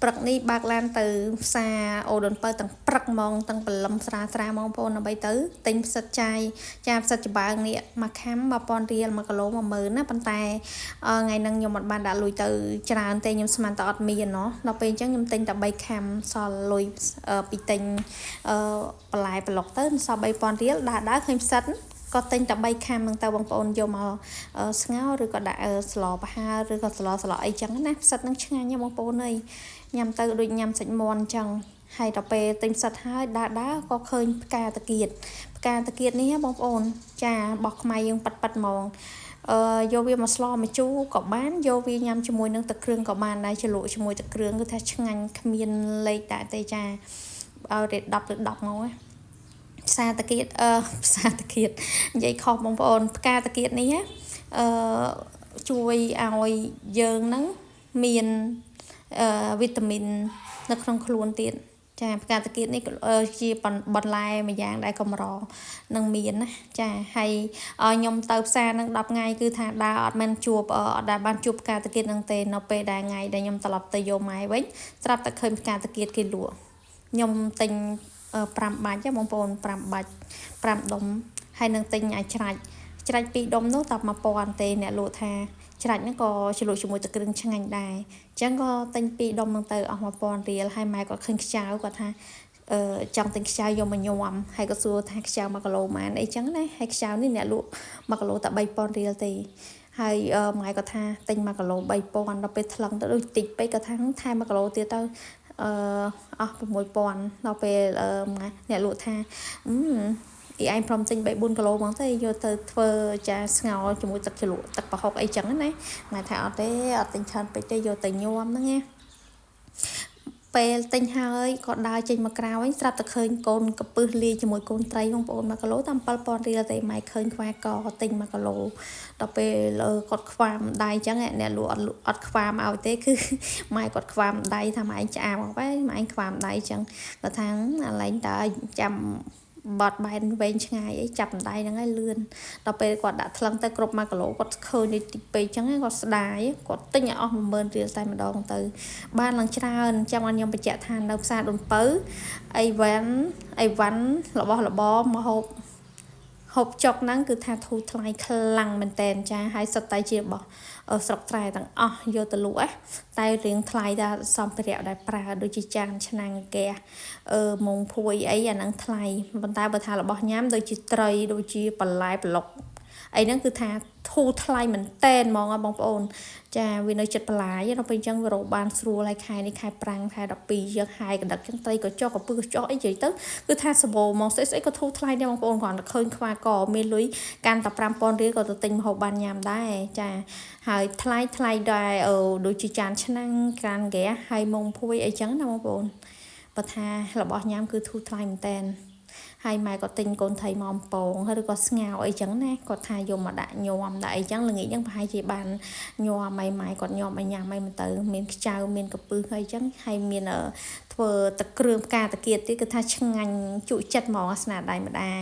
ព្រឹកនេះបើកឡានទៅផ្សារអូដុនពៅទាំងព្រឹកហ្មងទាំងព្រលឹមស្រាលហ្មងបងប្អូនដើម្បីទៅទិញផ្សិតចាយផ្សិតច្បើងនេះមួយខាំ1000រៀល1គីឡូ10000ណាប៉ុន្តែថ្ងៃហ្នឹងខ្ញុំអត់បានដាក់លុយទៅច្រើនទេខ្ញុំស្មានតែអត់មានណោះដល់ពេលអញ្ចឹងខ្ញុំទិញតែ3ខាំសល់លុយពីទិញបន្លែប្លុកទៅសល់3000រៀលដើរឃើញផ្សិតក៏ទិញតែ3ខាំហ្នឹងទៅបងប្អូនយកមកស្ងោរឬក៏ដាក់ស្លប្រហើរឬក៏ស្លអីចឹងណាផ្សិតហ្នឹងឆ្ងាញ់ណាបងប្អូនអើយញ៉ាំទៅដូចញ៉ាំសាច់មាន់ចឹងហើយដល់ពេលទិញផ្សិតហើយដើរក៏ឃើញផ្កាតាគៀតនេះបងប្អូនចារបស់ខ្មែរយើងប៉ាត់ហ្មងយកវាមកស្លមកជូរក៏បានយកវាញ៉ាំជាមួយនឹងទឹកគ្រឿងក៏បានដែរជ្រលក់ជាមួយទឹកគ្រឿងគឺថាឆ្ងាញ់គ្មានលេខតែទេចាឲ្យតែ10 ឬ 10មកណាផ្សារតាគៀតនិយាយខុសបងប្អូនផ្កាតាគៀតនេះជួយឲ្យយើងហ្នឹងមានវីតាមីននៅក្នុងខ្លួនទៀតចាផ្កាតាគៀតនេះជាបន្លែមួយយ៉ាងដែលកម្រនឹងមានណាចាហើយខ្ញុំទៅផ្សារនឹង10ថ្ងៃគឺថាដើរអត់បានជួបអត់ដែលបានជួបផ្កាតាគៀតនឹងទេនៅពេលដែលថ្ងៃដែលខ្ញុំត្រឡប់ទៅយកម៉ែវិញស្រាប់តែឃើញផ្កាតាគៀតគេលក់ខ្ញុំទិញ5បាច់បងប្អូន5បាច់5ដុំហើយនឹងទិញឲ្យច្រាច់2ដុំនោះតែ1000ទេអ្នកលក់ថាច្រាច់ហ្នឹងក៏ជ្រលក់ជាមួយទឹកគ្រឿងឆ្ងាញ់ដែរអញ្ចឹងក៏ទិញ2ដុំហ្នឹងទៅអស់1000រៀលហើយម៉ែគាត់ឃើញខ្ចៅគាត់ថាចង់ទិញខ្ចៅយកមកញ៉ាំហើយក៏សួរថាខ្ចៅ1គីឡូប៉ុន្មានអីចឹងណាហើយខ្ចៅនេះអ្នកលក់1គីឡូតែ3000រៀលទេហើយម៉ែគាត់ថាទិញ1គីឡូ3000ដល់ពេលថ្លឹងទៅដូចតិចពេកគាត់ថាថែម1គីឡូទៀតទៅអស់6000ដល់ពេលអ្នកលក់ថាឯងព្រមទិញ3 4គីឡូហ្មងទៅយកទៅធ្វើចាស្ងោរជាមួយទឹកជ្រលក់ទឹកប្រហុកអីចឹងណាម៉ែថាអត់ទេអត់ទិញច្រើនពេកទេយកទៅញ៉ាំហ្នឹងណាពេលទិញហើយក៏ដើរចេញមកក្រៅវិញស្រាប់តែឃើញកូនកពឹសលាយជាមួយកូនត្រីបងប្អូន1គីឡូតែ7000រៀលទេម៉ែឃើញខ្វះកទិញ1គីឡូដល់ពេលគាត់ខ្វាមដៃចឹងអ្នកលក់អត់ខ្វាមឲ្យទេគឺម៉ែគាត់ខ្វាមដៃថាម៉ែឆ្អាបអស់ហើយម៉ែខ្វាមដៃចឹងគាត់ថាអាឡែងតើចាំបត់បែនវែងឆ្ងាយអីចាប់ដៃហ្នឹងហើយលឿនដល់ពេលគាត់ដាក់ថ្លឹងទៅគ្រប់1គីឡូគាត់ឃើញតិចពេកចឹងគាត់ស្ដាយគាត់ទិញឲ្យអស់10000រៀលតែម្ដងទៅបានឡើងច្រើនចាំឲ្យខ្ញុំបញ្ជាក់ថានៅផ្សារដូនពៅអីវ៉ាន់របស់របរមកហូបចុកហ្នឹងគឺថាធូរថ្លៃខ្លាំងមែនតែនចាហើយសុទ្ធតែជារបស់ស្រុកត្រែទាំងអស់យកទៅលក់តែរៀងថ្លៃតែសម្ភារៈដែលប្រើដូចជាចានឆ្នាំងហ្គាសមុងភួយអីអាហ្នឹងថ្លៃប៉ុន្តែបើថារបស់ញ៉ាំដូចជាត្រីដូចជាបន្លែប្លុកអីហ្នឹងគឺថាធូរថ្លៃមែនតែនហ្មងបងប្អូនចាវានៅចិត្តបន្លាយដល់ពេលអញ្ចឹងវារកបានស្រួលហើយខែនេះខែប្រាំងខែ12យើងហាយកណ្ដិតចឹងត្រីក៏ចុះក៏ពឹសក៏ចុះអីនិយាយទៅគឺថាសបោមកស្អីក៏ធូរថ្លៃដែរបងប្អូនគ្រាន់តែឃើញខ្វះក៏មានលុយកាន់តែ5000រៀលក៏ទៅទិញម្ហូបបានញ៉ាំដែរចាហើយថ្លៃដែរដូចជាចានឆ្នាំងក្រានហ្គាសហើយមុងភួយអីចឹងណាបងប្អូនបើថារបស់ញ៉ាំគឺធូរថ្លៃមែនតែនហើយម៉ែគាត់ទិញកូនថៃមកអំពងឬក៏ស្ងោអីចឹងណាគាត់ថាយកមកដាក់ញ៉ាំដាក់អីចឹងល្ងាចហ្នឹងប្រហែលជាបានញ៉ាំម៉ែគាត់ញ៉ាំឲ្យញ៉ាំឲ្យមិនទៅមានខ្ចៅមានកពឹសអីចឹងហើយមានធ្វើទឹកគ្រឿងផ្កាតាគៀតទៀតគឺថាឆ្ងាញ់ជក់ចិត្តហ្មងស្នាដៃម្ដាយ